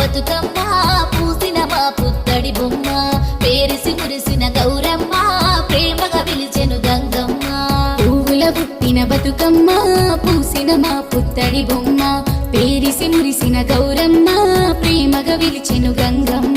బతుకమ్మ పూసిన మా పుత్తడి బొమ్మ పేరిసి మురిసిన గౌరమ్మ ప్రేమగా పిలిచెను గంగమ్మ పువ్వుల పుట్టిన బతుకమ్మ పూసిన మా పుత్తడి బొమ్మ పేరిసి మురిసిన గౌరమ్మ ప్రేమగా పిలిచెను గంగమ్మ